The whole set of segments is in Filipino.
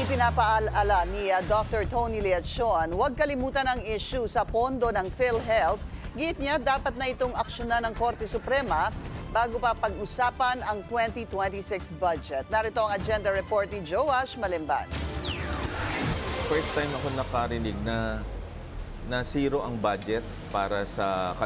Ipinapaala ni Dr. Tony Leachon, huwag kalimutan ang issue sa pondo ng PhilHealth. Giit niya, dapat na itong aksyonan ng Korte Suprema bago pa pag-usapan ang 2026 budget. Narito ang agenda report ni Joash Malimban. First time ako nakarinig na zero ang budget para sa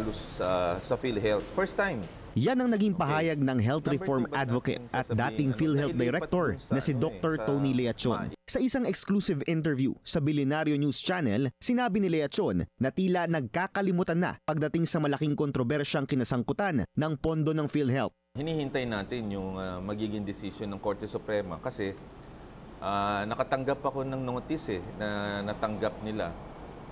PhilHealth. First time. Yan ang naging pahayag ng health reform advocate at dating PhilHealth director na si Dr. Tony Leachon. Sa isang exclusive interview sa Billionario News Channel, sinabi ni Leachon na tila nagkakalimutan na pagdating sa malaking kontrobersyang kinasangkutan ng pondo ng PhilHealth. Hinihintay natin yung magiging decision ng Korte Suprema kasi nakatanggap ako ng notice na natanggap nila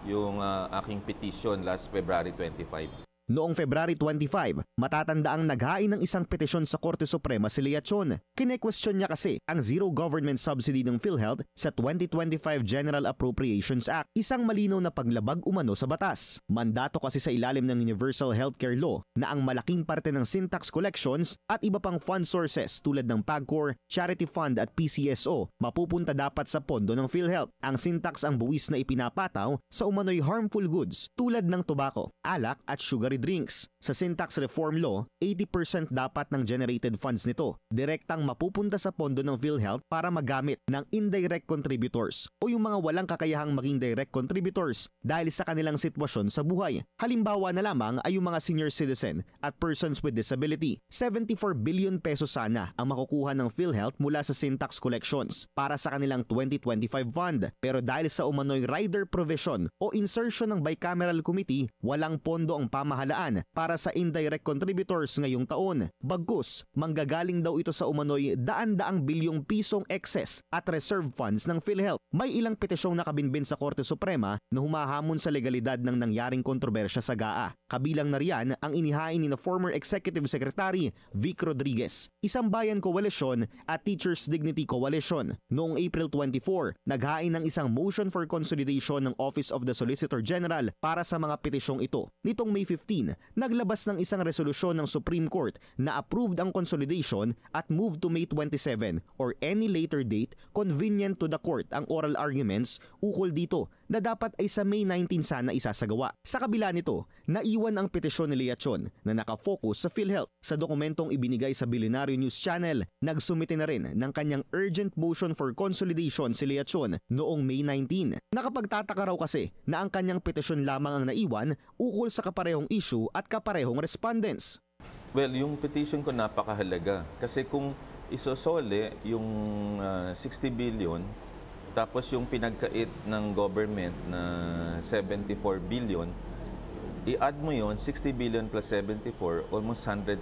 yung aking petition last February 25. Noong February 25, matatandaang naghain ng isang petisyon sa Korte Suprema si Leachon. Kine-question niya kasi ang zero government subsidy ng PhilHealth sa 2025 General Appropriations Act, isang malinaw na paglabag umano sa batas. Mandato kasi sa ilalim ng Universal Healthcare Law na ang malaking parte ng sin tax collections at iba pang fund sources tulad ng PAGCOR, Charity Fund at PCSO mapupunta dapat sa pondo ng PhilHealth. Ang sin tax ang buwis na ipinapataw sa umano'y harmful goods tulad ng tobacco, alak at sugary drinks. Sa sin tax reform law, 80% dapat ng generated funds nito direktang mapupunta sa pondo ng PhilHealth para magamit ng indirect contributors o yung mga walang kakayahang maging direct contributors dahil sa kanilang sitwasyon sa buhay. Halimbawa na lamang ay yung mga senior citizen at persons with disability. 74 billion pesos sana ang makukuha ng PhilHealth mula sa sin tax collections para sa kanilang 2025 fund. Pero dahil sa umano'y rider provision o insertion ng bicameral committee, walang pondo ang pamahalaan para sa indirect contributors ngayong taon. Bagkus, manggagaling daw ito sa umano'y daan-daang bilyong pisong excess at reserve funds ng PhilHealth. May ilang petisyong nakabinbin sa Korte Suprema na humahamon sa legalidad ng nangyaring kontrobersya sa GAA. Kabilang na riyan ang inihain ni na former Executive Secretary Vic Rodriguez, Isang Bayan Coalition at Teachers Dignity Coalition. Noong April 24, naghain ng isang motion for consolidation ng Office of the Solicitor General para sa mga petisyong ito. Nitong May 15, naglabas ng isang resolusyon ng Supreme Court na approved ang consolidation at moved to May 27 or any later date convenient to the court ang oral arguments ukol dito na dapat ay sa May 19 sana isasagawa. Sa kabila nito, naiwan ang petisyon ni Leachon na nakafocus sa PhilHealth. Sa dokumentong ibinigay sa Billionario News Channel, nagsumite na rin ng kanyang urgent motion for consolidation si Leachon noong May 19. Nakapagtataka raw kasi na ang kanyang petisyon lamang ang naiwan ukol sa kaparehong issue at kaparehong respondents. Well, yung petition ko napakahalaga kasi kung isosole yung 60 billion tapos yung pinagkait ng government na 74 billion, i-add mo yon 60 billion plus 74, almost 130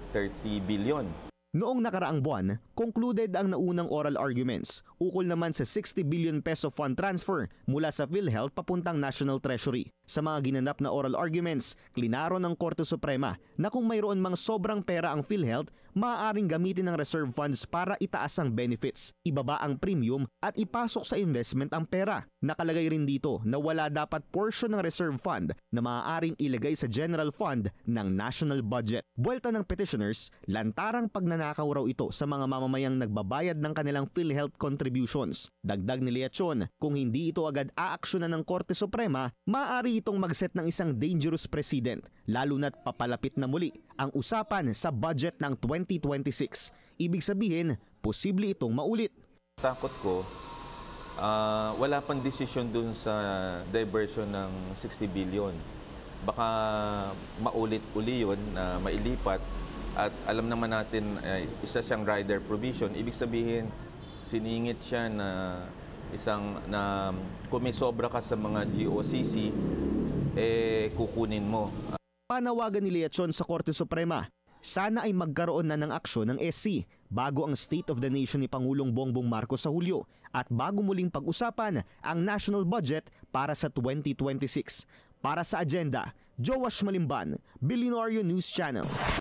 billion. Noong nakaraang buwan, concluded ang naunang oral arguments ukol naman sa 60 billion peso fund transfer mula sa PhilHealth papuntang National Treasury. Sa mga ginanap na oral arguments, klinaro ng Korte Suprema na kung mayroon mang sobrang pera ang PhilHealth, maaaring gamitin ng reserve funds para itaas ang benefits, ibaba ang premium at ipasok sa investment ang pera. Nakalagay rin dito na wala dapat portion ng reserve fund na maaaring ilagay sa general fund ng national budget. Buwelta ng petitioners, lantarang pagnanakaw raw ito sa mga mamamayang nagbabayad ng kanilang PhilHealth contributions. Dagdag ni Leachon, kung hindi ito agad aaksyonan ng Korte Suprema, maaari itong mag-set ng isang dangerous precedent, lalo na't papalapit na muli ang usapan sa budget ng 2026. Ibig sabihin, posible itong maulit. Takot ko, wala pang desisyon dun sa diversion ng 60 billion. Baka maulit uli yun na mailipat. At alam naman natin, isa siyang rider provision. Ibig sabihin, siningit siya na kung may sobra ka sa mga GOCC, kukunin mo. Panawagan ni Leachon sa Korte Suprema, sana ay magkaroon na ng aksyon ng SC bago ang State of the Nation ni Pangulong Bongbong Marcos sa Hulyo at bago muling pag-usapan ang national budget para sa 2026. Para sa agenda, Joash Malimban, Billionario News Channel.